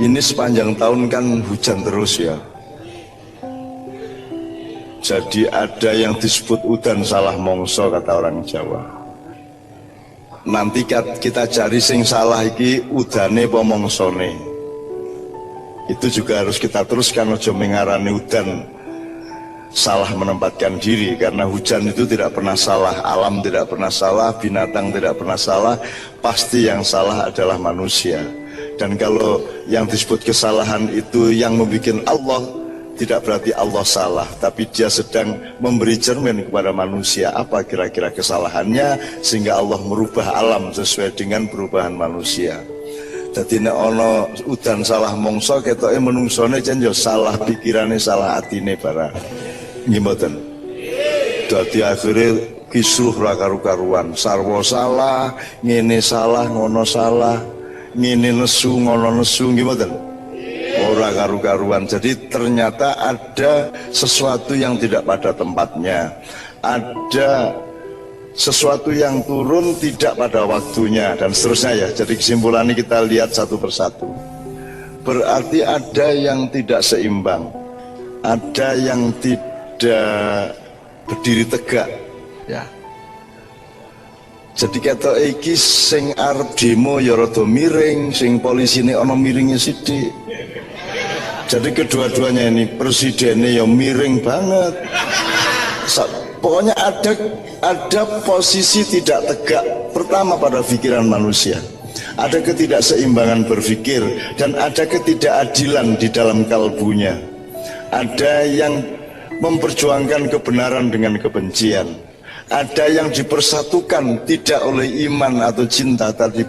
Ini sepanjang tahun kan hujan terus ya. Jadi ada yang disebut udan salah mongso kata orang Jawa. Nanti kita cari sing salah iki udane apa mongsone. Itu juga harus kita teruskan, ojo mengarani udan salah menempatkan diri, karena hujan itu tidak pernah salah, alam tidak pernah salah, binatang tidak pernah salah, pasti yang salah adalah manusia. Dan kalau yang disebut kesalahan itu yang membuat Allah, tidak berarti Allah salah, tapi dia sedang memberi cermin kepada manusia apa kira-kira kesalahannya, sehingga Allah merubah alam sesuai dengan perubahan manusia. Jadi nek ono udan salah mongso ketoke menungsone jan yo salah pikirane, salah atine barang. Nggih mboten. Dadi akhire kisruh ra karu-karuan, sarwa salah, ngene salah, ngono salah, ngene nesu, ngono nesu, nggih mboten. Ora karu-karuan. Jadi ternyata ada sesuatu yang tidak pada tempatnya. Ada sesuatu yang turun tidak pada waktunya dan seterusnya ya. Jadi kesimpulannya kita lihat satu persatu. Berarti ada yang tidak seimbang, ada yang tidak berdiri tegak ya. Jadi kata iki sing arep demo ya rada miring, sing polisine ana miringe sithik. Jadi kedua-duanya ini, presidennya ya miring banget. Pokoknya ada posisi tidak tegak. Pertama pada pikiran manusia, ada ketidakseimbangan berpikir, dan ada ketidakadilan di dalam kalbunya. Ada yang memperjuangkan kebenaran dengan kebencian. Ada yang dipersatukan tidak oleh iman atau cinta, tapi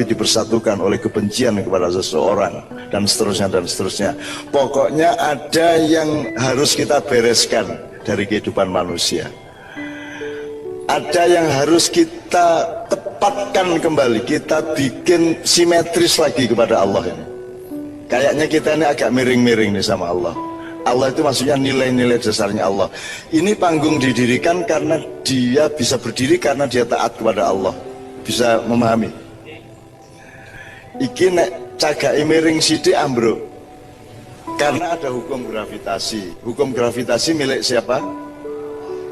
dipersatukan oleh kebencian kepada seseorang, dan seterusnya dan seterusnya. Pokoknya ada yang harus kita bereskan dari kehidupan manusia. Ada yang harus kita tepatkan kembali, kita bikin simetris lagi kepada Allah ini. Kayaknya kita ini agak miring-miring nih sama Allah. Allah itu maksudnya nilai-nilai dasarnya Allah. Ini panggung didirikan karena dia bisa berdiri karena dia taat kepada Allah. Bisa memahami? Iki nek cagai miring sithik ambruk. Karena ada hukum gravitasi. Hukum gravitasi milik siapa?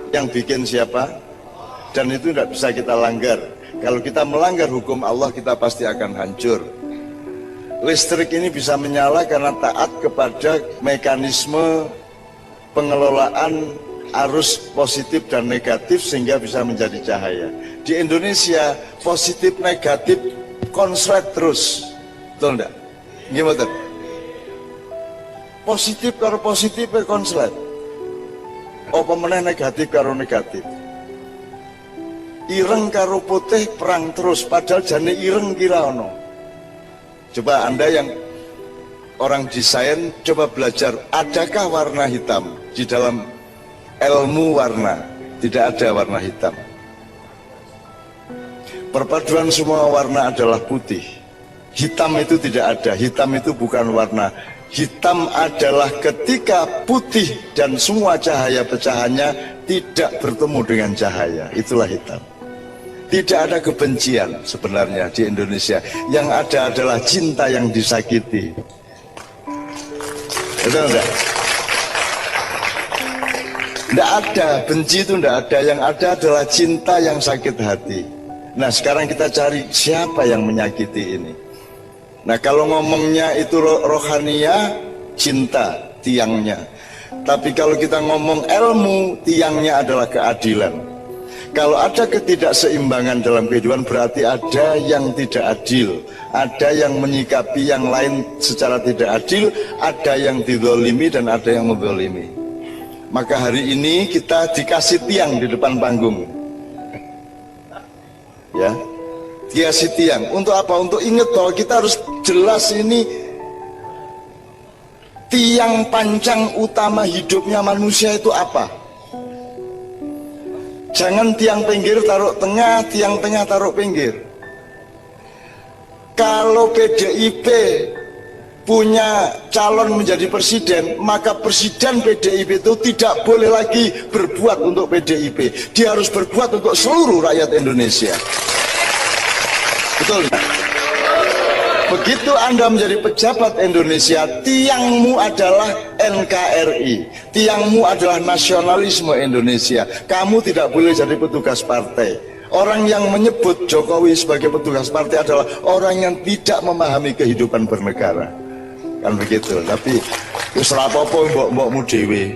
Yang bikin siapa? Dan itu tidak bisa kita langgar. Kalau kita melanggar hukum Allah, kita pasti akan hancur. Listrik ini bisa menyala karena taat kepada mekanisme pengelolaan arus positif dan negatif sehingga bisa menjadi cahaya. Di Indonesia positif negatif konslet terus, betul enggak? Gimana? Positif karo positif konslet. Apa meneh negatif karo negatif. Ireng karo putih perang terus, padahal jane ireng kira ono. Coba Anda yang orang desain, coba belajar, adakah warna hitam di dalam ilmu warna? Tidak ada warna hitam. Perpaduan semua warna adalah putih. Hitam itu tidak ada, hitam itu bukan warna. Hitam adalah ketika putih dan semua cahaya pecahannya tidak bertemu dengan cahaya, itulah hitam. Tidak ada kebencian sebenarnya di Indonesia. Yang ada adalah cinta yang disakiti. Betul enggak? Tidak ada, benci itu tidak ada. Yang ada adalah cinta yang sakit hati. Nah sekarang kita cari siapa yang menyakiti ini. Nah kalau ngomongnya itu rohania, cinta tiangnya. Tapi kalau kita ngomong ilmu, tiangnya adalah keadilan. Kalau ada ketidakseimbangan dalam kehidupan, berarti ada yang tidak adil, ada yang menyikapi yang lain secara tidak adil, ada yang dizalimi dan ada yang menzalimi. Maka hari ini kita dikasih tiang di depan panggung, ya, dikasih tiang. Untuk apa? Untuk ingat bahwa kita harus jelas ini tiang pancang utama hidupnya manusia itu apa. Jangan tiang pinggir taruh tengah, tiang tengah taruh pinggir. Kalau PDIP punya calon menjadi presiden, maka presiden PDIP itu tidak boleh lagi berbuat untuk PDIP. Dia harus berbuat untuk seluruh rakyat Indonesia. Betul? Begitu Anda menjadi pejabat Indonesia, tiangmu adalah NKRI, tiangmu adalah nasionalisme Indonesia. Kamu tidak boleh jadi petugas partai. Orang yang menyebut Jokowi sebagai petugas partai adalah orang yang tidak memahami kehidupan bernegara. Kan begitu. Tapi usra apa-apa mbok-mbokmu dhewe.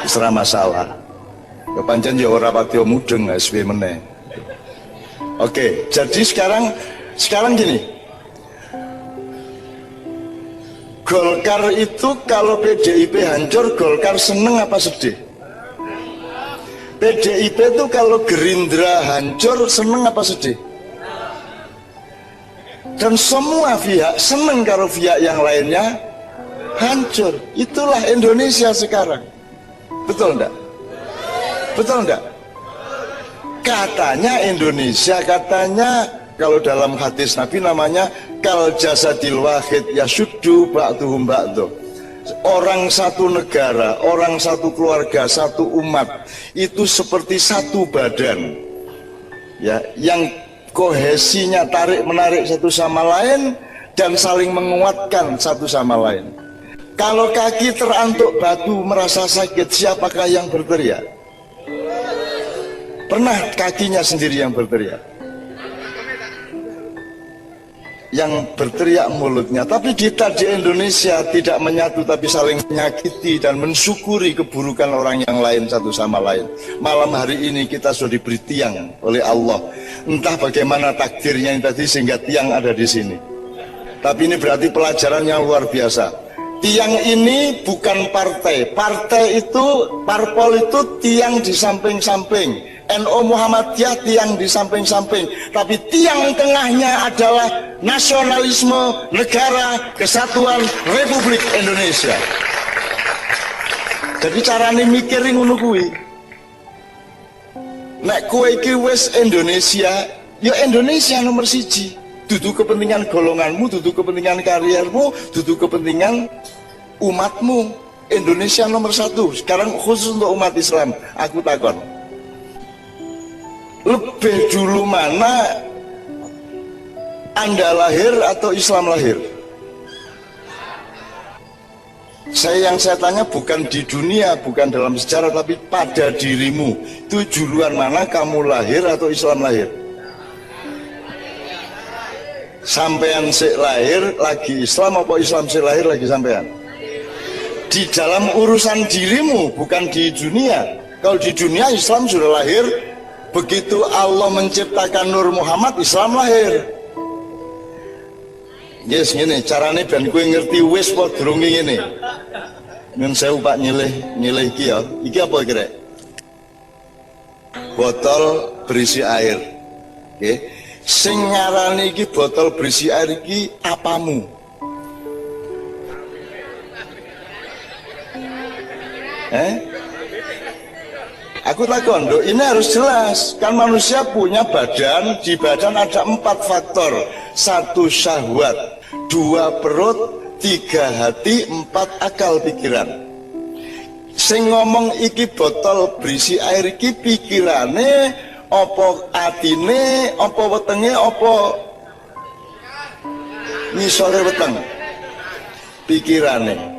Usra masalah. Kepancen ya ora pati mudeng SW meneh. Oke, jadi sekarang gini. Golkar itu kalau PDIP hancur, Golkar seneng apa sedih? PDIP itu kalau Gerindra hancur, seneng apa sedih? Dan semua pihak seneng kalau pihak yang lainnya hancur. Itulah Indonesia sekarang. Betul enggak? Betul enggak? Katanya Indonesia, katanya kalau dalam hadis Nabi namanya kal jasadil wahid yasuddu ba'duhum ba'du. Orang satu negara, orang satu keluarga, satu umat itu seperti satu badan. Ya, yang kohesinya tarik menarik satu sama lain dan saling menguatkan satu sama lain. Kalau kaki terantuk batu merasa sakit, siapakah yang berteriak? Pernah kakinya sendiri yang berteriak? Yang berteriak mulutnya. Tapi kita di Indonesia tidak menyatu tapi saling menyakiti dan mensyukuri keburukan orang yang lain satu sama lain. Malam hari ini kita sudah diberi tiang oleh Allah. Entah bagaimana takdirnya yang tadi sehingga tiang ada di sini. Tapi ini berarti pelajaran yang luar biasa. Tiang ini bukan partai. Partai itu, parpol itu tiang di samping-samping. NU Muhammadiyah tiang di samping-samping, tapi tiang tengahnya adalah nasionalisme negara kesatuan Republik Indonesia. Jadi carane mikir ngono kuwi. Nek kowe iki wis Indonesia, ya Indonesia nomor siji. Dudu kepentingan golonganmu, dudu kepentingan kariermu, dudu kepentingan umatmu. Indonesia nomor satu. Sekarang khusus untuk umat Islam, aku takon. Lebih dulu mana Anda lahir atau Islam lahir? Yang saya tanya bukan di dunia, bukan dalam sejarah, tapi pada dirimu. Itu duluan mana kamu lahir atau Islam lahir? Sampean sik lahir lagi Islam apa Islam sik lahir lagi sampean? Di dalam urusan dirimu, bukan di dunia. Kalau di dunia Islam sudah lahir. Begitu Allah menciptakan Nur Muhammad, Islam lahir. Yes, ngene carane ben kowe ngerti wis apa durung ngene. Nyun sewu Pak nyilih iki ya. Iki apa kira? Botol berisi air. Oke. Sing ngarani iki botol berisi air iki apamu? Aku takon, ini harus jelas. Kan manusia punya badan, di badan ada 4 faktor. 1 syahwat, 2 perut, 3 hati, 4 akal pikiran. Sing ngomong iki botol berisi air iki pikirane, opo atine, opo wetenge, opo ngisore weteng. Pikirane.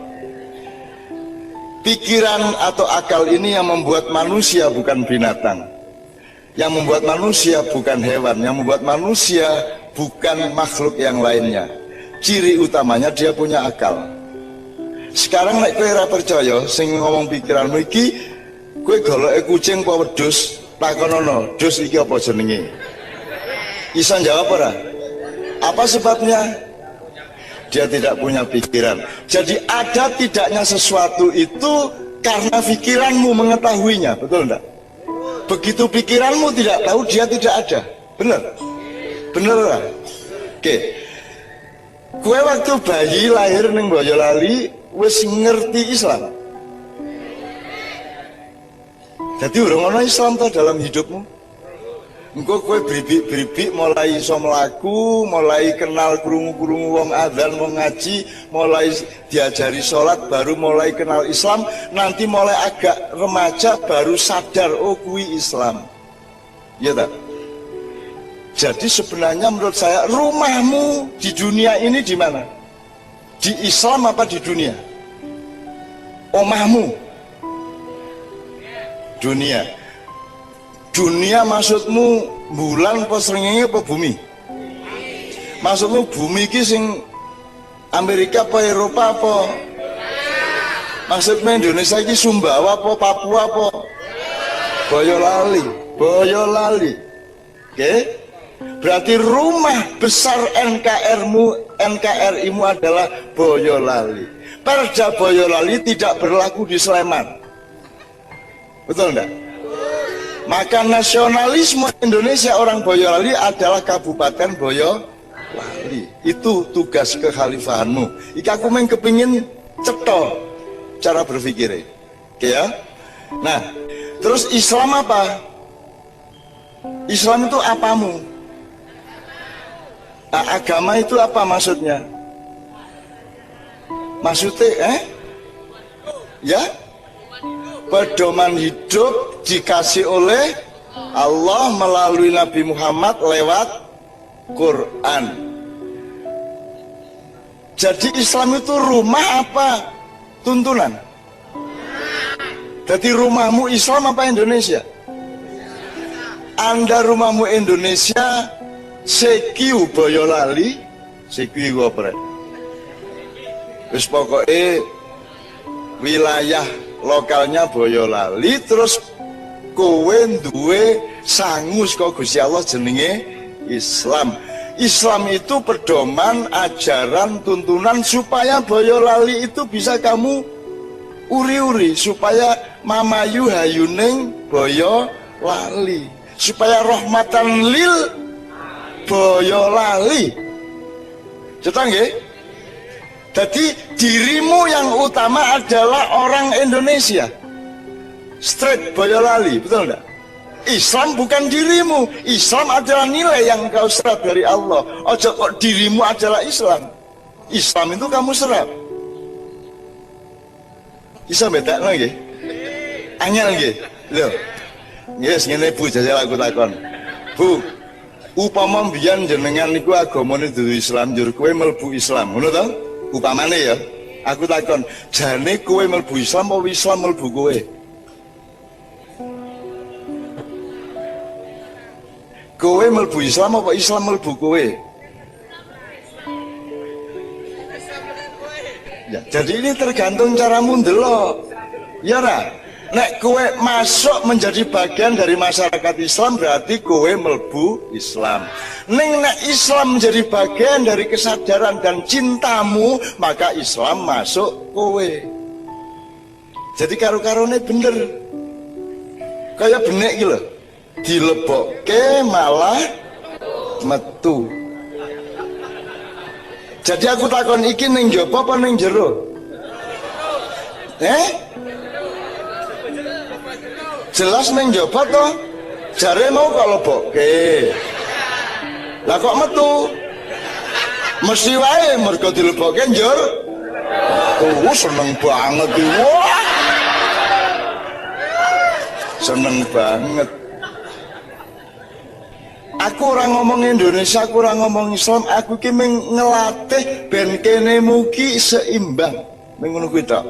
Pikiran atau akal ini yang membuat manusia bukan binatang. Yang membuat manusia bukan hewan. Yang membuat manusia bukan makhluk yang lainnya. Ciri utamanya dia punya akal. Sekarang nek kowe ora percaya sing ngomong pikiranmu iki, kowe goloke kucing apa wedhus, takonono, "Dus iki apa jenenge?" Bisa jawab ora? Apa sebabnya? Dia tidak punya pikiran. Jadi ada tidaknya sesuatu itu karena pikiranmu mengetahuinya, betul enggak? Begitu pikiranmu tidak tahu, dia tidak ada. Benar? Benar lah. Oke. Kue waktu bayi lahir ning Boyolali wis ngerti Islam. Jadi urung ana Islam to dalam hidupmu. Engko kowe bribik-bribik mulai iso mlaku, mulai kenal krungu-krungu wong adzan, wong ngaji, mulai diajari sholat, baru mulai kenal Islam, nanti mulai agak remaja baru sadar oh kuwi Islam. Iya tak? Jadi sebenarnya menurut saya rumahmu di dunia ini di mana? Di Islam apa di dunia? Omahmu dunia. Dunia maksudmu bulan apa srengenge apa bumi? Maksudmu bumi iki sing Amerika apa Eropa apa? Maksudmu Indonesia iki Sumbawa apa Papua apa? Boyolali, Boyolali. Oke? Berarti rumah besar NKRI-mu adalah Boyolali. Perda Boyolali tidak berlaku di Sleman. Betul enggak? Maka nasionalisme Indonesia orang Boyolali adalah Kabupaten Boyolali. Itu tugas kekhalifahanmu. Iki aku main kepingin cetol cara berpikir. Oke ya? Nah, terus Islam apa? Islam itu apamu? Agama itu apa maksudnya? Maksudnya ya? Pedoman hidup dikasih oleh Allah melalui Nabi Muhammad lewat Quran. Jadi Islam itu rumah apa tuntunan? Jadi rumahmu Islam apa Indonesia? Anda rumahmu Indonesia, sekiu Boyolali, sekiu apa? Wis pokoknya wilayah lokalnya Boyolali, terus kowe duwe sangus kok Gusti Allah jenenge Islam. Islam itu pedoman, ajaran, tuntunan supaya Boyolali itu bisa kamu uri-uri, supaya mamayu hayuning Boyolali, supaya rahmatan lil Boyolali. Cetak nggih? Jadi dirimu yang utama adalah orang Indonesia. Straight Boyolali, betul enggak? Islam bukan dirimu. Islam adalah nilai yang kau serap dari Allah. Ojo kok dirimu adalah Islam. Islam itu kamu serap. Bisa beda nggih? Angel nggih. Lho. Yes, ngene Bu jajal aku takon. Bu, upama mbiyen jenengan niku agamane dudu Islam, njur kowe mlebu Islam, ngono to? Upamane ya, aku takon, jane kowe mlebu Islam apa Islam mlebu kowe? Kowe mlebu Islam apa Islam mlebu kowe? Ya, jadi ini tergantung caramu ndelok. Ya ora? Nek kowe masuk menjadi bagian dari masyarakat Islam berarti kowe mlebu Islam. Ning nek Islam menjadi bagian dari kesadaran dan cintamu, maka Islam masuk kowe. Jadi karo-karone bener. Kayak benek iki lho. Dilebokke malah metu. Jadi aku takon iki ning njaba apa ning jero? Jelas ning njaba to? Jare mau kok lebokke. Lah kok metu? Mesti wae mergo dilebokke njur. Oh, seneng banget iki. Wah. Seneng banget. Aku orang ngomong Indonesia, aku orang ngomong Islam, aku ki ngelatih ben kene mugi seimbang. Mengono kuwi tok.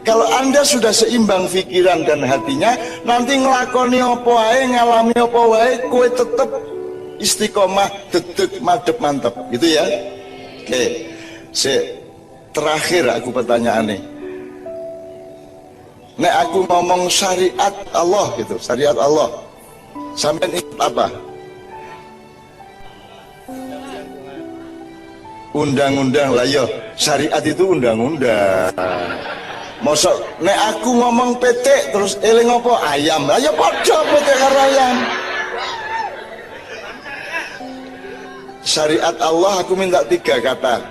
Kalau Anda sudah seimbang pikiran dan hatinya, nanti ngelakoni apa wae, ngalami apa wae, kowe tetep istiqomah, dedek, madep, mantep, gitu ya. Oke, terakhir aku pertanyaan nih. Nek aku ngomong syariat Allah gitu, syariat Allah, sampai ingat apa? Undang-undang lah yo, syariat itu undang-undang. Mosok nek aku ngomong PT terus eling apa ayam, lah yo padha PT karo ayam. Syariat Allah aku minta 3 kata.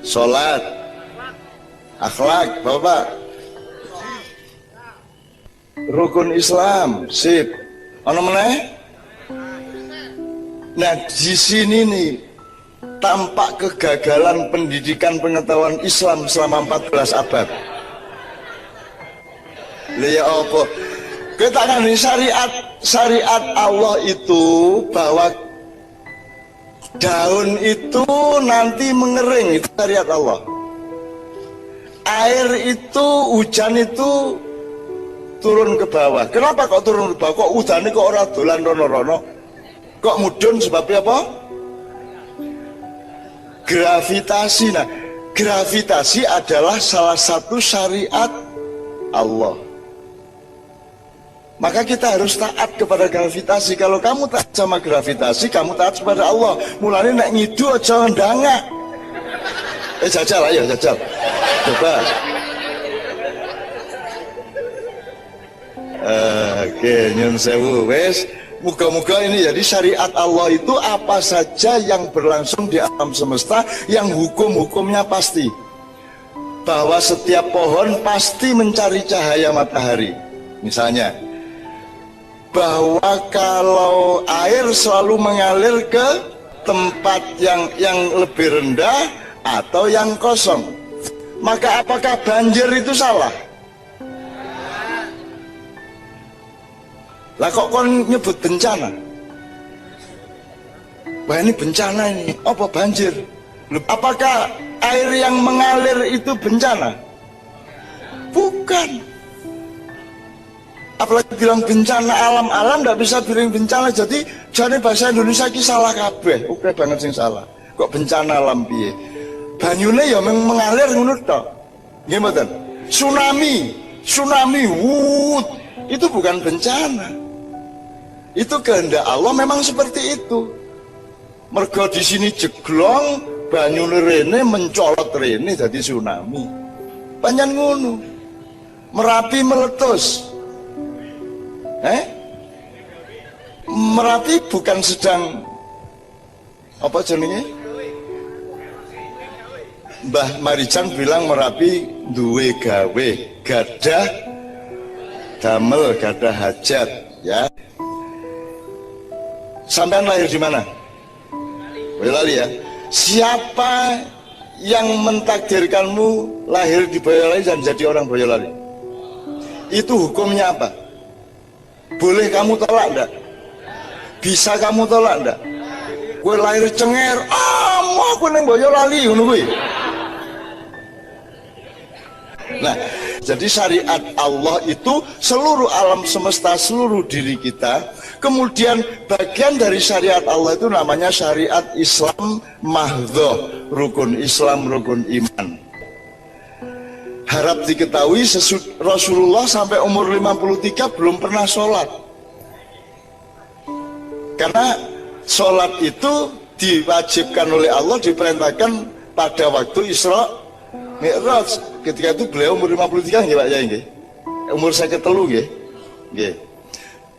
Salat, akhlak, Bapak. Rukun Islam, sip. Ono meneh? Nah, di sini nih tampak kegagalan pendidikan pengetahuan Islam selama 14 abad. Lha ya apa? Kita kan syariat syariat Allah itu bahwa daun itu nanti mengering, itu syariat Allah. Air itu, hujan itu turun ke bawah. Kenapa kok turun ke bawah? Kok udan kok ora dolan rono-rono? Kok mudun sebabnya apa? Gravitasi. Nah, gravitasi adalah salah satu syariat Allah. Maka kita harus taat kepada gravitasi. Kalau kamu taat sama gravitasi, kamu taat kepada Allah. Mulanya nek ngidu aja ndangak. Jajal, ayo jajal. Coba. Oke, nyun sewu. Wes, muga-muga ini jadi syariat Allah itu apa saja yang berlangsung di alam semesta, yang hukum-hukumnya pasti. Bahwa setiap pohon pasti mencari cahaya matahari. Misalnya, bahwa kalau air selalu mengalir ke tempat yang lebih rendah atau yang kosong, maka apakah banjir itu salah? Lah kok kon nyebut bencana? Wah ini bencana ini, apa banjir? Apakah air yang mengalir itu bencana? Bukan. Apalagi bilang bencana alam-alam, tidak bisa bilang bencana. Jadi jadi bahasa Indonesia ini salah kabeh. Oke banget sing salah. Kok bencana alam piye? Banyune ya mengalir ngono tok. Nggih mboten? Tsunami, itu bukan bencana. Itu kehendak Allah memang seperti itu. Mergo di sini jeglong, banyune rene mencolot rene jadi tsunami. Panjang ngono. Merapi meletus. Merapi bukan sedang apa jenenge? Mbah Marijan bilang Merapi duwe gawe, gadah damel, gadah hajat, ya. Sampean lahir di mana? Boyolali ya. Siapa yang mentakdirkanmu lahir di Boyolali dan jadi orang Boyolali? Itu hukumnya apa? Boleh kamu tolak enggak? Bisa kamu tolak enggak? Gue lahir Cenger, mau gue neng Boyolali ngono kuwi. Nah, jadi syariat Allah itu seluruh alam semesta, seluruh diri kita. Kemudian bagian dari syariat Allah itu namanya syariat Islam mahdhah, rukun Islam, rukun iman. Harap diketahui Rasulullah sampai umur 53 belum pernah sholat. Karena sholat itu diwajibkan oleh Allah, diperintahkan pada waktu Isra Mi'raj. Ketika itu beliau umur 53 nggih Pak Yai nggih. Umur 53 nggih.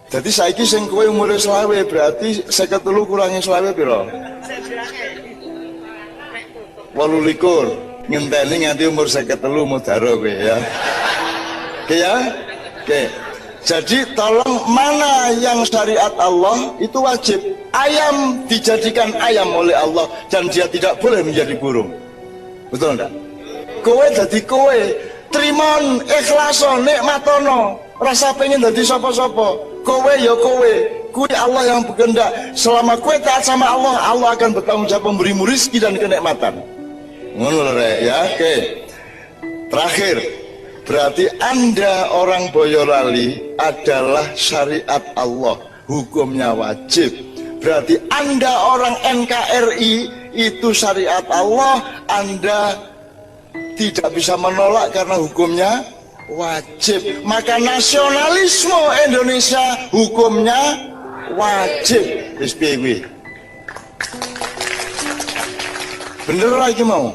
Jadi saiki sing kowe umure 20 berarti 53 kurangi 20 piro? 28. Ngenteni nganti umur 53 mudharo kowe ya. Oke ya? Oke. Jadi tolong, mana yang syariat Allah itu wajib. Ayam dijadikan ayam oleh Allah dan dia tidak boleh menjadi burung. Betul enggak? Kowe dadi kowe, trimon, ikhlason, nikmatono, rasa pengen dadi sapa-sapa. Kowe ya kowe, kuwi Allah yang berkehendak. Selama kowe taat sama Allah, Allah akan bertanggung jawab memberimu rezeki dan kenikmatan. Ngono rek ya, oke. Terakhir, berarti Anda orang Boyolali adalah syariat Allah, hukumnya wajib. Berarti Anda orang NKRI itu syariat Allah, Anda tidak bisa menolak karena hukumnya wajib. Maka nasionalisme Indonesia hukumnya wajib. SPW. Bener lagi mau?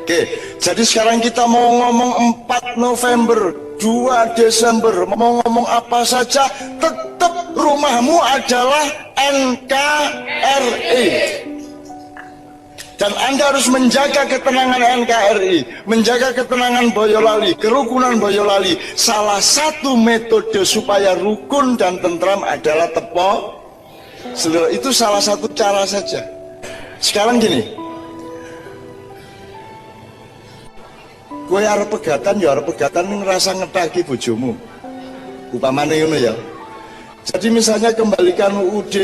Oke, jadi sekarang kita mau ngomong 4 November, 2 Desember, mau ngomong apa saja, tetap rumahmu adalah NKRI. Dan Anda harus menjaga ketenangan NKRI, menjaga ketenangan Boyolali, kerukunan Boyolali. Salah satu metode supaya rukun dan tentram adalah tepo. Itu salah satu cara saja. Sekarang gini, gue arep pegatan ya arep pegatan ngerasa ngetaki bojomu. Upamane ngono ya. Jadi misalnya kembalikan UUD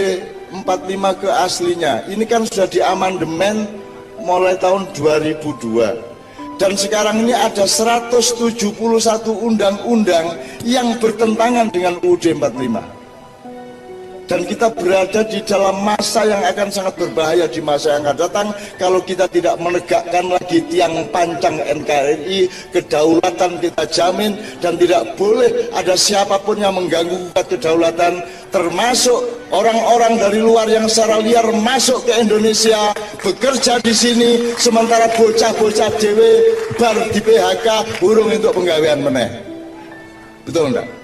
45 ke aslinya. Ini kan sudah diamandemen mulai tahun 2002. Dan sekarang ini ada 171 undang-undang yang bertentangan dengan UUD 45. Dan kita berada di dalam masa yang akan sangat berbahaya di masa yang akan datang kalau kita tidak menegakkan lagi tiang pancang NKRI, kedaulatan kita jamin, dan tidak boleh ada siapapun yang mengganggu kedaulatan, termasuk orang-orang dari luar yang secara liar masuk ke Indonesia, bekerja di sini, sementara bocah-bocah dewe bar di PHK burung untuk penggawean meneh. Betul enggak?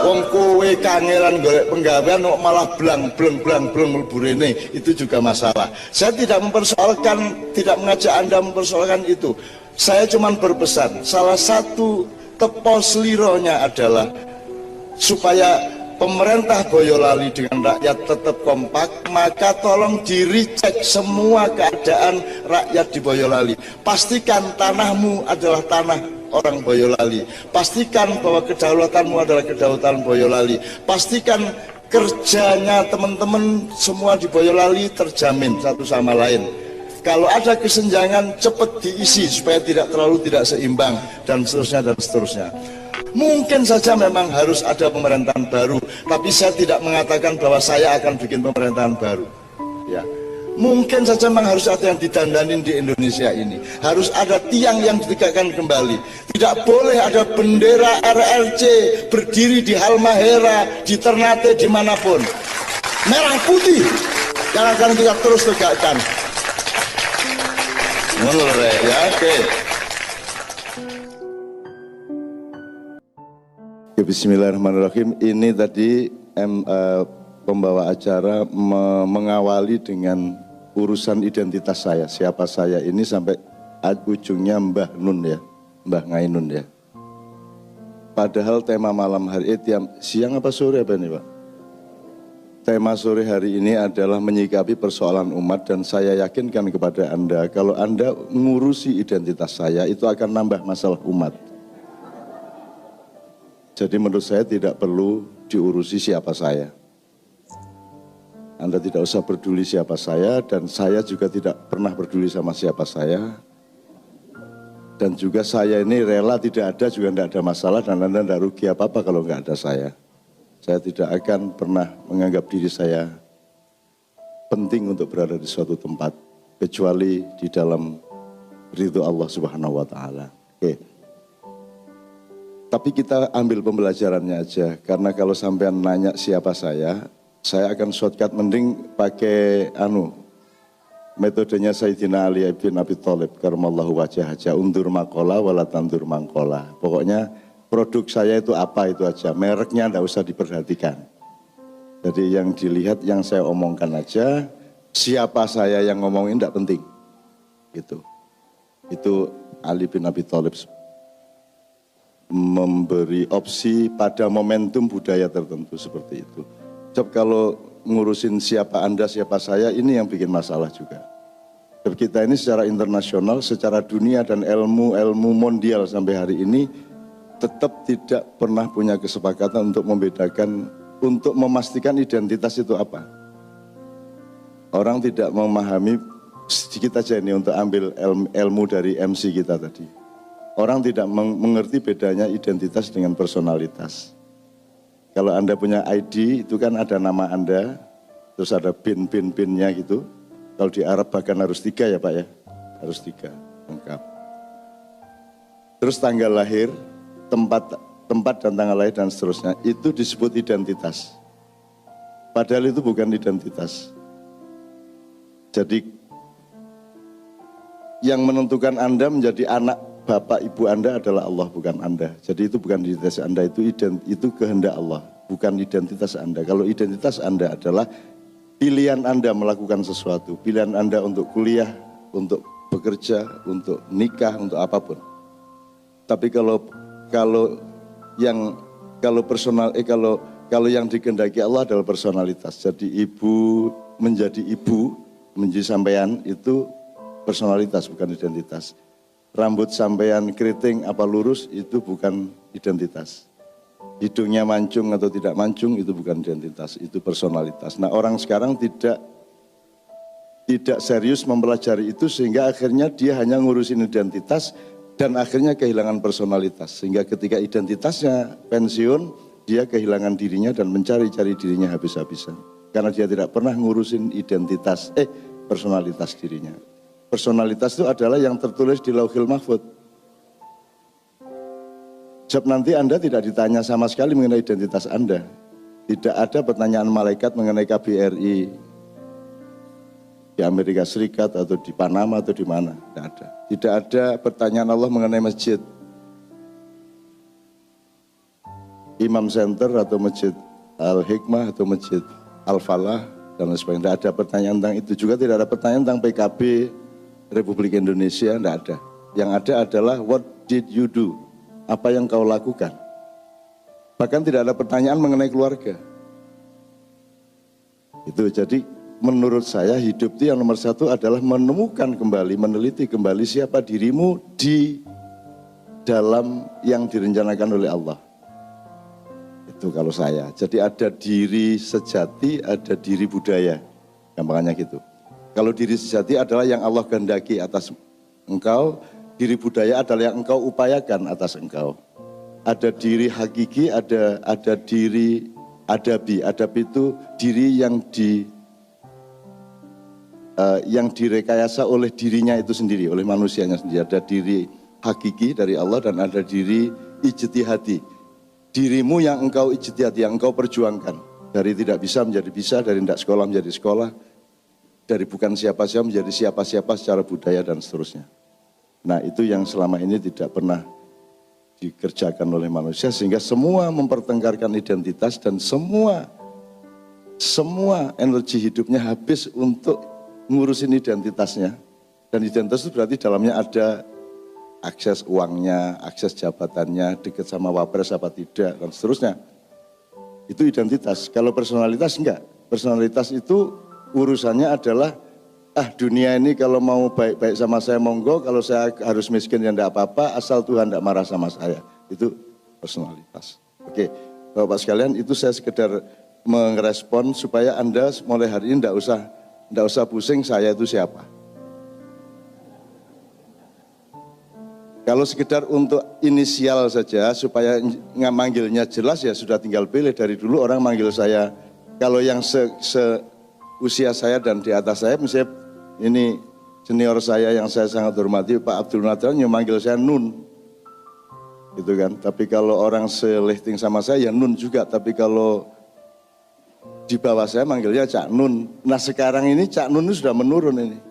Wong kowe kangelan golek penggawean kok malah blang mlebu rene, itu juga masalah. Saya tidak mempersoalkan, tidak mengajak Anda mempersoalkan itu. Saya cuma berpesan, salah satu tepo selironya adalah supaya pemerintah Boyolali dengan rakyat tetap kompak, maka tolong di-recheck semua keadaan rakyat di Boyolali. Pastikan tanahmu adalah tanah orang Boyolali. Pastikan bahwa kedaulatanmu adalah kedaulatan Boyolali. Pastikan kerjanya teman-teman semua di Boyolali terjamin satu sama lain. Kalau ada kesenjangan cepat diisi supaya tidak terlalu tidak seimbang dan seterusnya dan seterusnya. Mungkin saja memang harus ada pemerintahan baru, tapi saya tidak mengatakan bahwa saya akan bikin pemerintahan baru. Ya. Mungkin saja memang harus ada yang didandanin di Indonesia ini. Harus ada tiang yang ditegakkan kembali. Tidak boleh ada bendera RRC berdiri di Halmahera, di Ternate, dimanapun. Merah putih yang akan kita terus tegakkan. Menurut ya, oke. Bismillahirrahmanirrahim. Ini tadi pembawa acara mengawali dengan urusan identitas saya, siapa saya ini sampai ujungnya Mbah Nun ya, Mbah Ngainun ya. Padahal tema malam hari siang apa sore apa ini Pak? Tema sore hari ini adalah menyikapi persoalan umat, dan saya yakinkan kepada Anda kalau Anda ngurusi identitas saya itu akan nambah masalah umat. Jadi menurut saya tidak perlu diurusi siapa saya. Anda tidak usah peduli siapa saya, dan saya juga tidak pernah peduli sama siapa saya. Dan juga saya ini rela tidak ada juga tidak ada masalah, dan Anda tidak rugi apa-apa kalau nggak ada saya. Saya tidak akan pernah menganggap diri saya penting untuk berada di suatu tempat, kecuali di dalam ridho Allah Subhanahu wa Ta'ala. Oke. Tapi kita ambil pembelajarannya aja, karena kalau sampean nanya siapa saya akan shortcut, mending pakai metodenya Sayyidina Ali bin Abi Thalib karamallahu wajhah aja, undur makola wala tandur mangkola. Pokoknya produk saya itu apa itu aja, mereknya enggak usah diperhatikan. Jadi yang dilihat yang saya omongkan aja, siapa saya yang ngomongin enggak penting. Gitu. Itu Ali bin Abi Thalib memberi opsi pada momentum budaya tertentu seperti itu. Sebab kalau ngurusin siapa Anda, siapa saya, ini yang bikin masalah juga. Sebab kita ini secara internasional, secara dunia dan ilmu mondial sampai hari ini tetap tidak pernah punya kesepakatan untuk membedakan, untuk memastikan identitas itu apa. Orang tidak memahami, sedikit aja ini untuk ambil ilmu dari MC kita tadi. Orang tidak mengerti bedanya identitas dengan personalitas. Kalau Anda punya ID, itu kan ada nama Anda, terus ada pin-nya gitu. Kalau di Arab bahkan harus 3 ya Pak ya, harus 3, lengkap. Terus tanggal lahir, tempat dan tanggal lahir dan seterusnya, itu disebut identitas. Padahal itu bukan identitas. Jadi yang menentukan Anda menjadi anak Bapak Ibu Anda adalah Allah, bukan Anda. Jadi itu bukan identitas Anda, itu kehendak Allah, bukan identitas Anda. Kalau identitas Anda adalah pilihan Anda melakukan sesuatu, pilihan Anda untuk kuliah, untuk bekerja, untuk nikah, untuk apapun. Tapi kalau yang dikehendaki Allah adalah personalitas. Jadi menjadi ibu, menjadi sampean itu personalitas, bukan identitas. Rambut sampean keriting apa lurus itu bukan identitas. Hidungnya mancung atau tidak mancung itu bukan identitas, itu personalitas. Nah, orang sekarang tidak serius mempelajari itu sehingga akhirnya dia hanya ngurusin identitas dan akhirnya kehilangan personalitas. Sehingga ketika identitasnya pensiun, dia kehilangan dirinya dan mencari-cari dirinya habis-habisan. Karena dia tidak pernah ngurusin personalitas dirinya. Personalitas itu adalah yang tertulis di Lauhil Mahfuz. Sebab nanti Anda tidak ditanya sama sekali mengenai identitas Anda. Tidak ada pertanyaan malaikat mengenai KBRI di Amerika Serikat atau di Panama atau di mana. Tidak ada. Tidak ada pertanyaan Allah mengenai masjid. Imam Center atau masjid Al-Hikmah atau masjid Al-Falah dan lain sebagainya. Tidak ada pertanyaan tentang itu. Juga tidak ada pertanyaan tentang PKB Republik Indonesia. Tidak ada. Yang ada adalah what did you do? Apa yang kau lakukan? Bahkan tidak ada pertanyaan mengenai keluarga. Itu jadi menurut saya hidup itu yang nomor satu adalah menemukan kembali, meneliti kembali siapa dirimu di dalam yang direncanakan oleh Allah. Itu kalau saya. Jadi ada diri sejati, ada diri budaya. Gampangnya gitu. Kalau diri sejati adalah yang Allah kehendaki atas engkau. Diri budaya adalah yang engkau upayakan atas engkau. Ada diri hakiki, ada diri adabi. Adabi itu diri yang direkayasa oleh dirinya itu sendiri, oleh manusianya sendiri. Ada diri hakiki dari Allah dan ada diri ijtihadi. Dirimu yang engkau ijtihadi, yang engkau perjuangkan. Dari tidak bisa menjadi bisa, dari tidak sekolah menjadi sekolah, dari bukan siapa-siapa menjadi siapa-siapa secara budaya dan seterusnya. Nah, itu yang selama ini tidak pernah dikerjakan oleh manusia sehingga semua mempertengkarkan identitas dan semua energi hidupnya habis untuk ngurusin identitasnya. Dan identitas itu berarti dalamnya ada akses uangnya, akses jabatannya, dekat sama wapres apa tidak dan seterusnya. Itu identitas. Kalau personalitas enggak. Personalitas itu urusannya adalah dunia ini kalau mau baik-baik sama saya monggo, kalau saya harus miskin ya enggak apa-apa, asal Tuhan enggak marah sama saya. Itu personalitas. Oke, Bapak sekalian, itu saya sekedar merespon supaya Anda mulai hari ini enggak usah pusing saya itu siapa. Kalau sekedar untuk inisial saja supaya manggilnya jelas ya sudah tinggal pilih. Dari dulu orang manggil saya, kalau yang usia saya dan di atas saya, misalnya ini senior saya yang saya sangat hormati Pak Abdul Nadran yang manggil saya Nun gitu kan. Tapi kalau orang selihting sama saya ya Nun juga, tapi kalau di bawah saya manggilnya Cak Nun. Nah sekarang ini Cak Nun sudah menurun ini.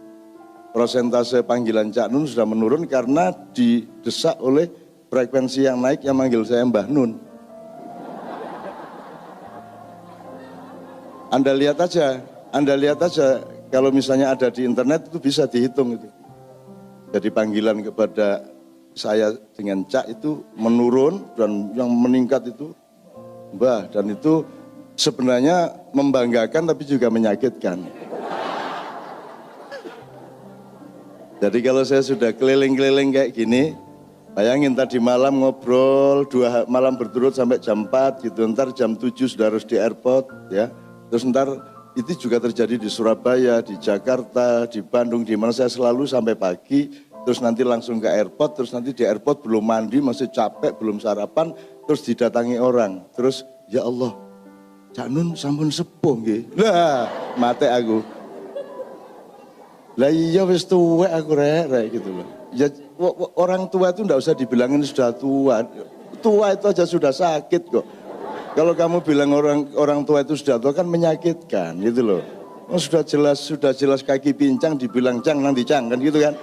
Prosentase panggilan Cak Nun sudah menurun karena didesak oleh frekuensi yang naik yang manggil saya Mbah Nun. Anda lihat aja kalau misalnya ada di internet itu bisa dihitung itu. Jadi panggilan kepada saya dengan Cak itu menurun dan yang meningkat itu Mbah, dan itu sebenarnya membanggakan tapi juga menyakitkan. Jadi kalau saya sudah keliling-keliling kayak gini, bayangin tadi malam ngobrol 2 malam berturut sampai jam 4 gitu, ntar jam 7 sudah harus di airport ya. Terus ntar itu juga terjadi di Surabaya, di Jakarta, di Bandung, di mana saya selalu sampai pagi, terus nanti langsung ke airport, terus nanti di airport belum mandi, masih capek, belum sarapan, terus didatangi orang, terus ya Allah, Cak Nun sampun sepuh nggih. Lah, mate aku. Lah iya wis tuwek aku rek gitu loh. Ya orang tua itu enggak usah dibilangin sudah tua. Tua itu aja sudah sakit kok. Kalau kamu bilang orang tua itu sudah tua kan menyakitkan gitu loh. Oh, sudah jelas kaki pincang dibilang cang nanti cang kan gitu kan.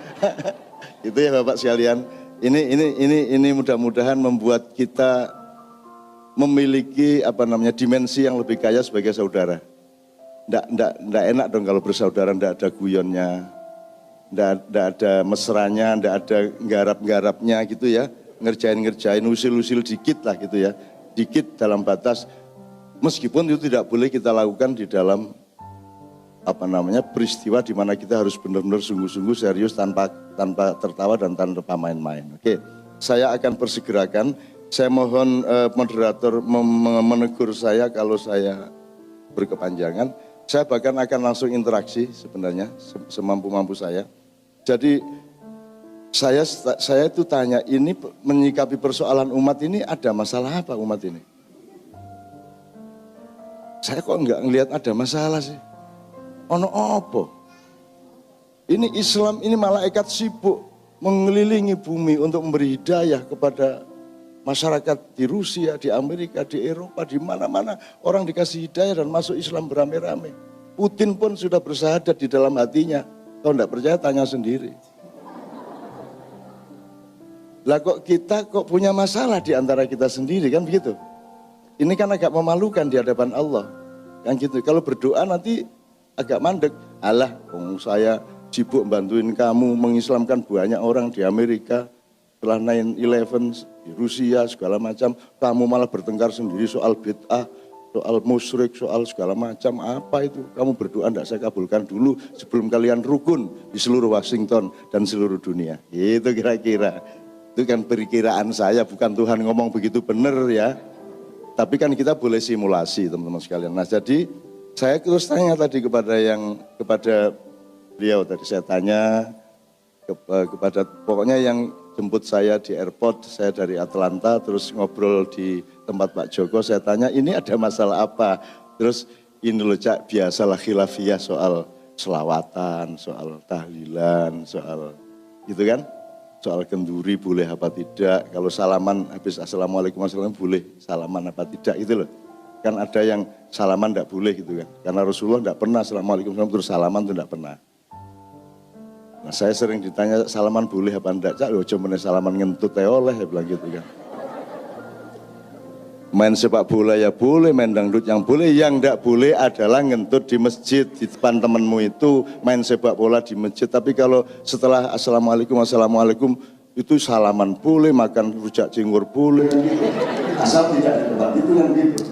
Itu ya Bapak sekalian. Ini mudah-mudahan membuat kita memiliki dimensi yang lebih kaya sebagai saudara. Nggak enak dong kalau bersaudara nggak ada guyonnya, nggak ada mesranya, nggak ada nggarap-nggarapnya gitu ya. Ngerjain, usil-usil dikit lah gitu ya. Dikit dalam batas, meskipun itu tidak boleh kita lakukan di dalam peristiwa di mana kita harus benar-benar sungguh-sungguh serius tanpa tertawa dan tanpa main-main. Oke, saya akan persegerakan Saya mohon moderator menegur saya kalau saya berkepanjangan. Saya bahkan akan langsung interaksi sebenarnya semampu-mampu saya. Jadi saya itu tanya, ini menyikapi persoalan umat ini ada masalah apa umat ini? Saya kok enggak ngelihat ada masalah sih. Ono apa? Ini Islam, ini malaikat sibuk mengelilingi bumi untuk memberi hidayah kepada masyarakat di Rusia, di Amerika, di Eropa, di mana-mana orang dikasih hidayah dan masuk Islam beramai-ramai. Putin pun sudah bersahadat di dalam hatinya. Kalau enggak percaya tanya sendiri. Lah kok kita punya masalah di antara kita sendiri kan begitu? Ini kan agak memalukan di hadapan Allah. Kan gitu. Kalau berdoa nanti agak mandek. Alah, saya sibuk bantuin kamu mengislamkan banyak orang di Amerika. Setelah 9/11 di Rusia segala macam, kamu malah bertengkar sendiri soal bid'ah, soal musyrik, soal segala macam. Apa itu? Kamu berdoa tidak saya kabulkan dulu sebelum kalian rukun di seluruh Washington dan seluruh dunia. Itu kira-kira. Itu kan perkiraan saya, bukan Tuhan ngomong begitu benar ya. Tapi kan kita boleh simulasi teman-teman sekalian. Nah jadi saya terus tanya tadi kepada beliau tadi saya tanya kepada pokoknya yang jemput saya di airport, saya dari Atlanta, terus ngobrol di tempat Pak Joko, saya tanya ini ada masalah apa? Terus ini loh Cak, biasalah khilafiyah soal selawatan, soal tahlilan, soal gitu kan? Soal kenduri boleh apa tidak, kalau salaman habis assalamualaikum warahmatullahi boleh salaman apa tidak gitu loh. Kan ada yang salaman tidak boleh gitu kan, karena Rasulullah tidak pernah assalamualaikum terus salaman itu tidak pernah. Nah saya sering ditanya salaman boleh apa enggak, Cak, cuma salaman ngentut ya oleh, ya bilang gitu kan. Main sepak bola ya boleh, main dangdut yang boleh, yang enggak boleh adalah ngentut di masjid, di depan temenmu itu main sepak bola di masjid. Tapi kalau setelah assalamualaikum itu salaman boleh, makan rujak cingur boleh. Asal tidak di tempat itu yang gitu.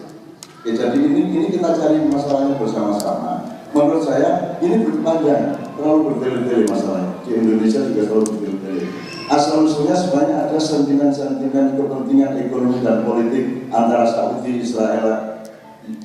Ya, jadi ini kita cari masalahnya bersama-sama. Menurut saya ini berpanjang, terlalu bertele-tele masalahnya. Di Indonesia juga terlalu bertele-tele. Asal-usulnya sebenarnya ada sentimen-sentimen kepentingan ekonomi dan politik antara Saudi, Israel,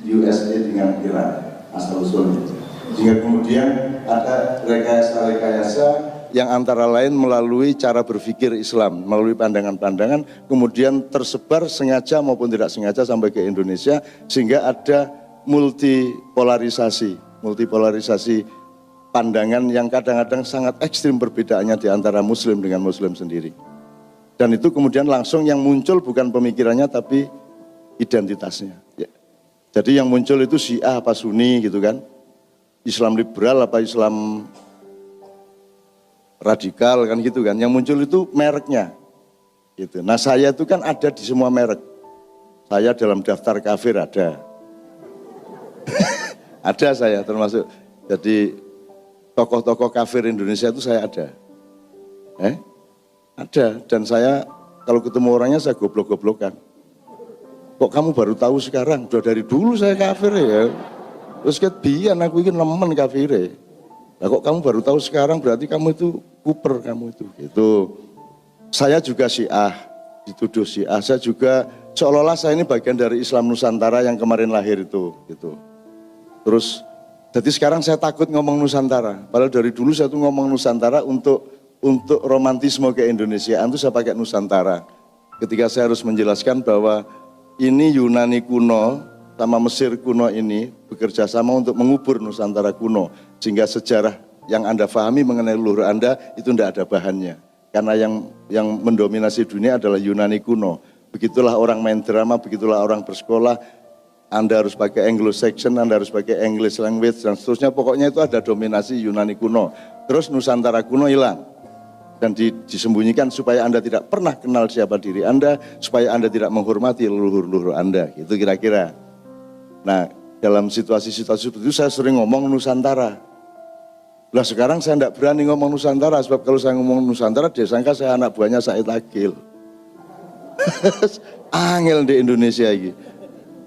USA dengan Iran. Asal-usulnya. Sehingga kemudian ada rekayasa-rekayasa yang antara lain melalui cara berpikir Islam, melalui pandangan-pandangan, kemudian tersebar sengaja maupun tidak sengaja sampai ke Indonesia, sehingga ada multipolarisasi pandangan yang kadang-kadang sangat ekstrim perbedaannya di antara muslim dengan muslim sendiri. Dan itu kemudian langsung yang muncul bukan pemikirannya tapi identitasnya. Ya. Jadi yang muncul itu Syiah apa Sunni gitu kan, Islam liberal apa Islam radikal kan gitu kan, yang muncul itu mereknya gitu. Nah saya itu kan ada di semua merek, saya dalam daftar kafir ada. Ada saya termasuk, jadi tokoh-tokoh kafir Indonesia itu saya ada. Ada, dan saya kalau ketemu orangnya saya goblok-goblokan. Kok kamu baru tahu sekarang? Udah dari dulu saya kafir ya. Terus biyen aku ini nemen kafir. Nah kok kamu baru tahu sekarang, berarti kamu itu kuper kamu itu. Gitu. Saya juga Syiah, dituduh Syiah. Saya juga seolah-olah saya ini bagian dari Islam Nusantara yang kemarin lahir itu. Gitu. Terus, jadi sekarang saya takut ngomong Nusantara. Padahal dari dulu saya tuh ngomong Nusantara untuk romantisme ke Indonesia. Itu saya pakai Nusantara. Ketika saya harus menjelaskan bahwa ini Yunani kuno sama Mesir kuno ini bekerja sama untuk mengubur Nusantara kuno. Sehingga sejarah yang Anda pahami mengenai leluhur Anda itu tidak ada bahannya. Karena yang mendominasi dunia adalah Yunani kuno. Begitulah orang main drama, begitulah orang bersekolah. Anda harus pakai Anglo-Saxon, Anda harus pakai English language, dan seterusnya. Pokoknya itu ada dominasi Yunani kuno. Terus Nusantara kuno hilang. Dan disembunyikan supaya Anda tidak pernah kenal siapa diri Anda, supaya Anda tidak menghormati leluhur-leluhur Anda. Itu kira-kira. Nah, dalam situasi-situasi seperti itu saya sering ngomong Nusantara. Lah sekarang saya tidak berani ngomong Nusantara, sebab kalau saya ngomong Nusantara, dia sangka saya anak buahnya Said Akil. Angel di Indonesia ini.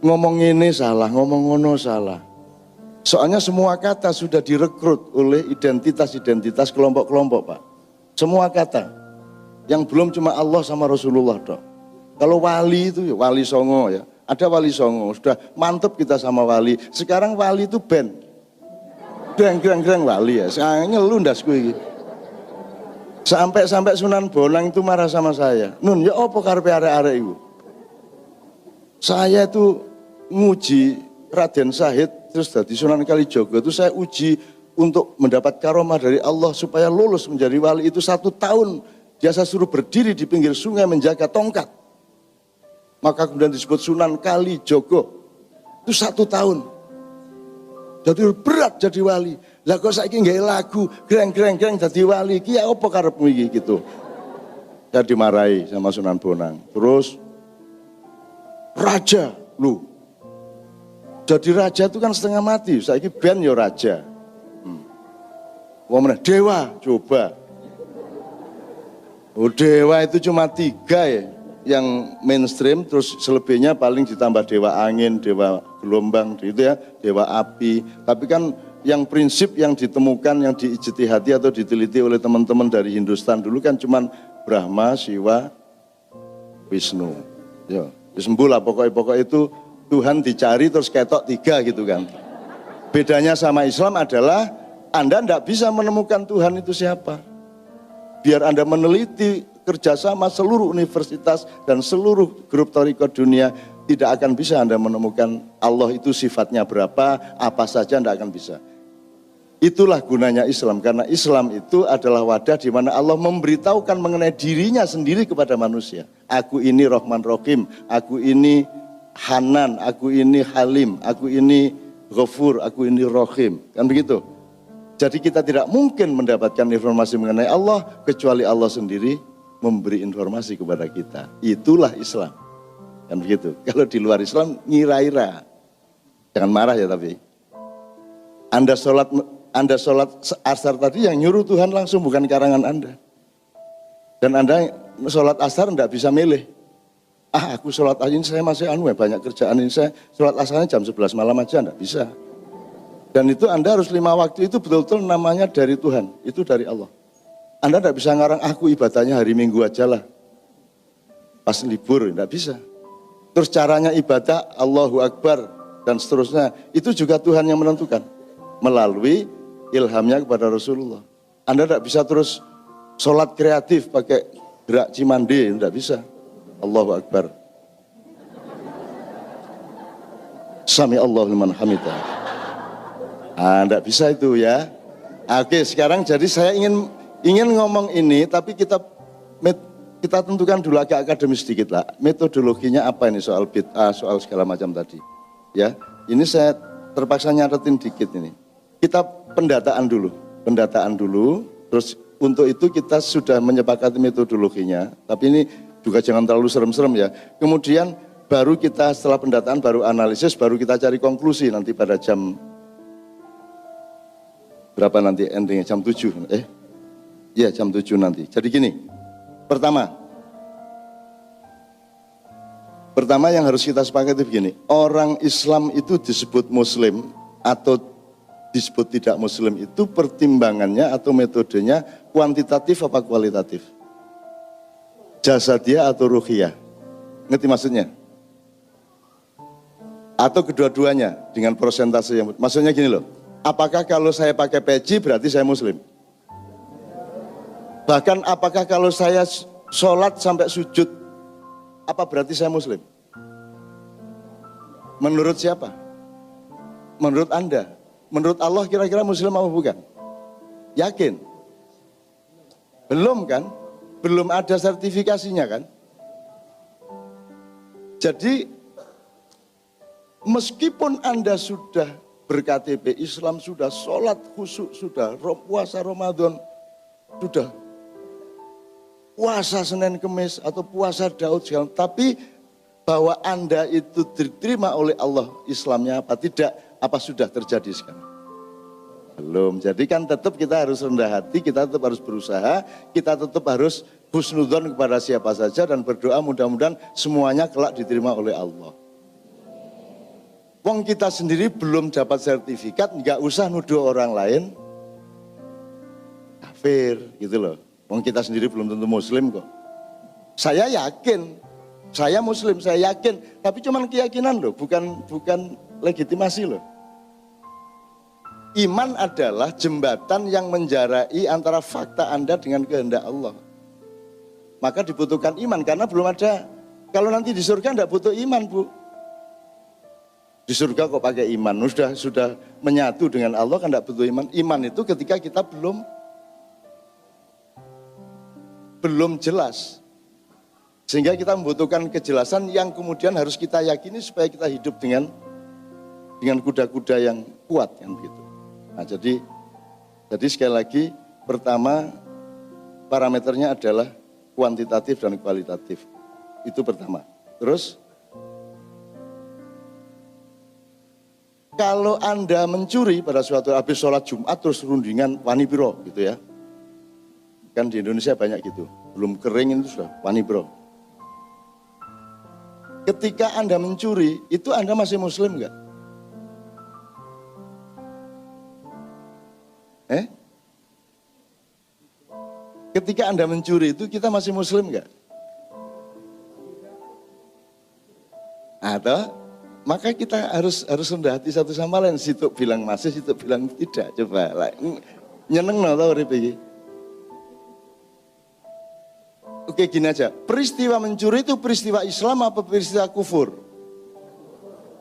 Ngomong ini salah, ngomong ngono salah. Soalnya semua kata sudah direkrut oleh identitas-identitas kelompok-kelompok Pak. Semua kata. Yang belum cuma Allah sama Rasulullah dok. Kalau wali itu ya wali songo ya. Ada wali songo, sudah mantep kita sama wali. Sekarang wali itu band. Greng wali ya. Saya ngeluh ndasku iki. Sampai Sunan Bonang itu marah sama saya. Nun, ya apa karepe arek-arek iku? Saya itu nguji Raden Syahid terus dari Sunan Kalijogo itu saya uji untuk mendapat karomah dari Allah supaya lulus menjadi wali itu 1 tahun. Dia saya suruh berdiri di pinggir sungai menjaga tongkat. Maka kemudian disebut Sunan Kalijogo. Itu 1 tahun. Jadi berat jadi wali. Lah kok saiki nggawe lagu greng jadi wali. Ki apa karepmu iki gitu. Saya dimarahi sama Sunan Bonang. Terus raja lu. Jadi raja itu kan setengah mati. Saiki ben yo raja. Wong meneh dewa coba. Oh, dewa itu cuma 3 ya. Yang mainstream, terus selebihnya paling ditambah dewa angin, dewa gelombang, gitu ya, dewa api. Tapi kan yang prinsip yang ditemukan, yang diijtihadi atau diteliti oleh teman-teman dari Hindustan dulu kan cuman Brahma, Siwa, Wisnu. Ya, sembuh lah pokok itu Tuhan dicari terus ketok 3 gitu kan. Bedanya sama Islam adalah Anda tidak bisa menemukan Tuhan itu siapa. Biar Anda meneliti kerjasama seluruh universitas dan seluruh grup thariqah dunia, tidak akan bisa Anda menemukan Allah itu sifatnya berapa, apa saja Anda akan bisa. Itulah gunanya Islam, karena Islam itu adalah wadah di mana Allah memberitahukan mengenai dirinya sendiri kepada manusia. Aku ini Rahman Rahim, aku ini Hanan, aku ini Halim, aku ini Ghafur, aku ini Rahim. Kan begitu? Jadi kita tidak mungkin mendapatkan informasi mengenai Allah kecuali Allah sendiri memberi informasi kepada kita. Itulah Islam. Kan begitu. Kalau di luar Islam ngira-ira. Jangan marah ya tapi. Anda sholat asar tadi yang nyuruh Tuhan langsung, bukan karangan Anda. Dan Anda sholat asar enggak bisa milih. Aku sholat asar ini saya masih banyak kerjaan ini, saya sholat asarnya jam 11 malam aja, enggak bisa. Dan itu Anda harus 5 waktu itu betul-betul namanya dari Tuhan, itu dari Allah. Anda tidak bisa ngarang aku ibadahnya hari Minggu aja lah. Pas libur, tidak bisa. Terus caranya ibadah Allahu Akbar dan seterusnya. Itu juga Tuhan yang menentukan. Melalui ilhamnya kepada Rasulullah. Anda tidak bisa terus sholat kreatif pakai gerak cimande, tidak bisa. Allahu Akbar. Sami Allahu liman hamidah. Tidak bisa itu ya. Oke, sekarang jadi saya ingin ngomong ini, tapi kita tentukan dulu agak akademis sedikit lah. Metodologinya apa ini soal bid'ah, soal segala macam tadi. Ya, ini saya terpaksa nyatetin dikit ini. Kita pendataan dulu. Terus untuk itu kita sudah menyepakati metodologinya. Tapi ini juga jangan terlalu serem-serem ya. Kemudian baru kita setelah pendataan, baru analisis, baru kita cari konklusi nanti pada jam berapa nanti endingnya, jam 7. Iya jam 7 nanti. Jadi gini, pertama yang harus kita sepakati begini, orang Islam itu disebut Muslim atau disebut tidak Muslim itu pertimbangannya atau metodenya kuantitatif apa kualitatif? Jasadiyah atau ruhiyah? Ngerti maksudnya? Atau kedua-duanya dengan persentase yang, maksudnya gini loh, apakah kalau saya pakai peci berarti saya Muslim? Bahkan apakah kalau saya sholat sampai sujud, apa berarti saya Muslim? Menurut siapa? Menurut Anda? Menurut Allah kira-kira Muslim apa bukan? Yakin? Belum kan? Belum ada sertifikasinya kan? Jadi meskipun Anda sudah ber-KTP Islam, sudah sholat khusyuk, sudah puasa Ramadan, sudah puasa Senin Kemis atau puasa Daud segala, tapi bahwa Anda itu diterima oleh Allah Islamnya apa tidak, apa sudah terjadi sekarang? Belum. Jadi kan tetap kita harus rendah hati, kita tetap harus berusaha, kita tetap harus husnudzon kepada siapa saja dan berdoa mudah-mudahan semuanya kelak diterima oleh Allah. Wong kita sendiri belum dapat sertifikat, nggak usah nuduh orang lain kafir gitu loh. Wong kita sendiri belum tentu Muslim kok. Saya yakin Saya Muslim, saya yakin, tapi cuman keyakinan loh, bukan legitimasi loh. Iman adalah jembatan yang menjarai antara fakta Anda dengan kehendak Allah. Maka dibutuhkan iman karena belum ada. Kalau nanti di surga enggak butuh iman, Bu. Di surga kok pakai iman, sudah menyatu dengan Allah kan enggak butuh iman. Iman itu ketika kita belum jelas. Sehingga kita membutuhkan kejelasan yang kemudian harus kita yakini supaya kita hidup dengan kuda-kuda yang kuat kan begitu. Nah, jadi sekali lagi pertama parameternya adalah kuantitatif dan kualitatif. Itu pertama. Terus kalau Anda mencuri pada suatu habis sholat Jumat terus rundingan wani piro gitu ya. Kan di Indonesia banyak gitu. Belum kering itu sudah wani piro. Ketika Anda mencuri, itu Anda masih Muslim enggak? Ketika Anda mencuri itu kita masih Muslim enggak? Atau maka kita harus rendah hati satu sama lain. Situ bilang masih, situ bilang tidak. Coba lah, nyeneng no tau iki. Oke gini aja, peristiwa mencuri itu peristiwa Islam apa peristiwa kufur?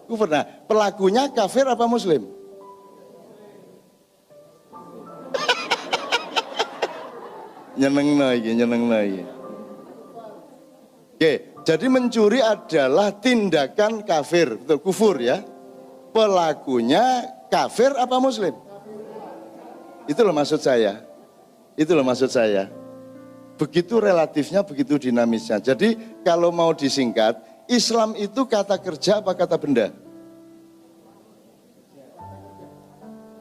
Kufur. Nah, pelakunya kafir apa Muslim? Nyeneng lagi. Oke, jadi mencuri adalah tindakan kafir, betul, kufur ya. Pelakunya kafir apa Muslim? Itu loh maksud saya. Begitu relatifnya, begitu dinamisnya. Jadi kalau mau disingkat, Islam itu kata kerja apa kata benda?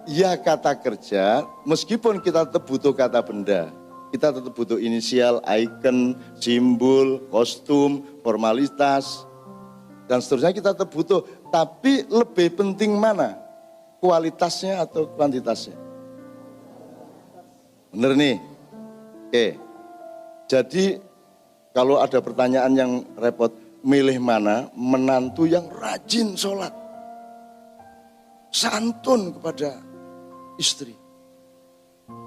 Ya kata kerja, meskipun kita tetap butuh kata benda. Kita tetap butuh inisial, icon, simbol, kostum, formalitas, dan seterusnya kita tetap butuh. Tapi lebih penting mana? Kualitasnya atau kuantitasnya? Bener nih? Oke. Jadi kalau ada pertanyaan yang repot, milih mana? Menantu yang rajin sholat, santun kepada istri,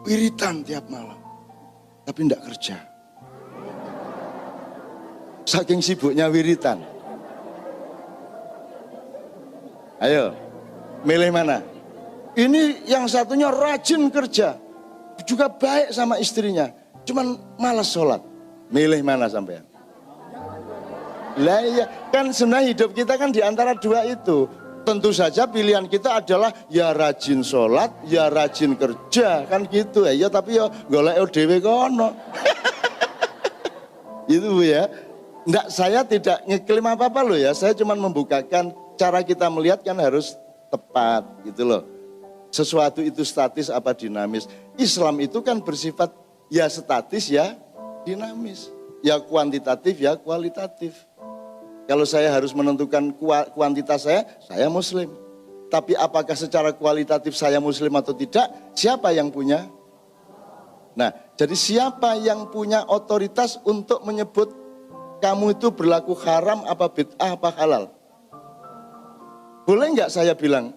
wiritan tiap malam, tapi tidak kerja. Saking sibuknya wiritan. Ayo, milih mana? Ini yang satunya rajin kerja, juga baik sama istrinya, cuman malas sholat. Milih mana sampean? Lah iya, kan sebenarnya hidup kita kan di antara dua itu. Tentu saja pilihan kita adalah ya rajin sholat, ya rajin kerja, kan gitu ya. Tapi ya golek dhewe kono. Itu Bu ya. Enggak, saya tidak ngeklaim apa-apa loh ya. Saya cuma membukakan cara kita melihat kan harus tepat gitu loh. Sesuatu itu statis apa dinamis. Islam itu kan bersifat ya statis ya dinamis. Ya kuantitatif ya kualitatif. Kalau saya harus menentukan kuantitas saya Muslim. Tapi apakah secara kualitatif saya Muslim atau tidak, siapa yang punya? Nah, jadi siapa yang punya otoritas untuk menyebut kamu itu berlaku haram apa bid'ah apa halal? Boleh nggak saya bilang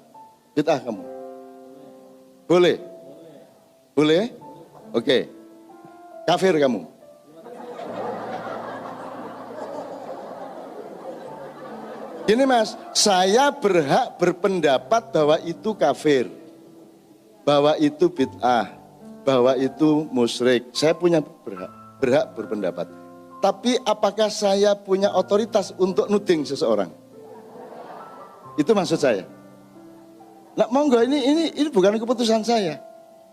bid'ah kamu? Boleh? Boleh? Oke. Kafir kamu? Gini Mas, saya berhak berpendapat bahwa itu kafir, bahwa itu bid'ah, bahwa itu musyrik. Saya punya berhak berpendapat. Tapi apakah saya punya otoritas untuk nuding seseorang? Itu maksud saya. Nah monggo ini bukan keputusan saya.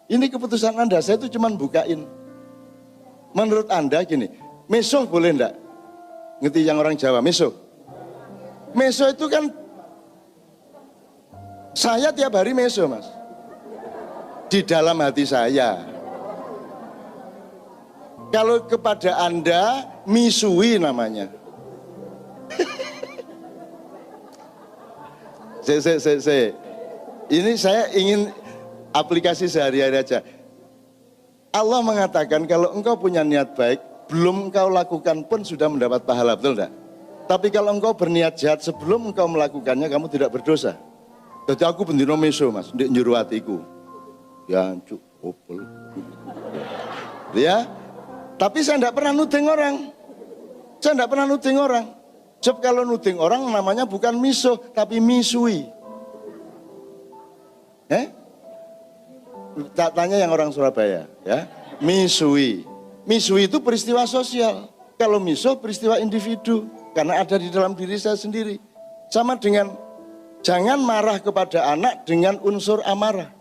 Ini keputusan Anda, saya itu cuma bukain. Menurut Anda gini, meso boleh enggak? Ngerti yang orang Jawa, meso? Meso itu kan, saya tiap hari meso Mas. Di dalam hati saya. Kalau kepada Anda, misui namanya. Ini saya ingin aplikasi sehari-hari aja. Allah mengatakan kalau engkau punya niat baik, belum engkau lakukan pun sudah mendapat pahala, betul enggak? Tapi kalau engkau berniat jahat sebelum engkau melakukannya, kamu tidak berdosa. Jadi aku bendino meso mas, ndek njero atiku. Ya cuk, opel. Ya, tapi saya tidak pernah nuding orang. Saya tidak pernah nuding orang. Sebab kalau nuding orang namanya bukan miso, tapi misui. Tanya yang orang Surabaya, ya. Misui. Misui itu peristiwa sosial. Kalau miso peristiwa individu. Karena ada di dalam diri saya sendiri. Sama dengan jangan marah kepada anak dengan unsur amarah.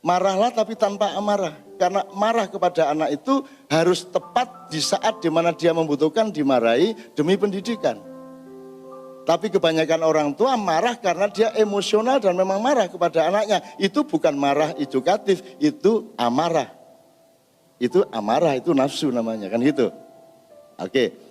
Marahlah tapi tanpa amarah. Karena marah kepada anak itu harus tepat di saat dimana dia membutuhkan dimarahi demi pendidikan. Tapi kebanyakan orang tua marah karena dia emosional dan memang marah kepada anaknya. Itu bukan marah edukatif, itu amarah. Itu amarah, itu nafsu namanya, kan gitu. Oke.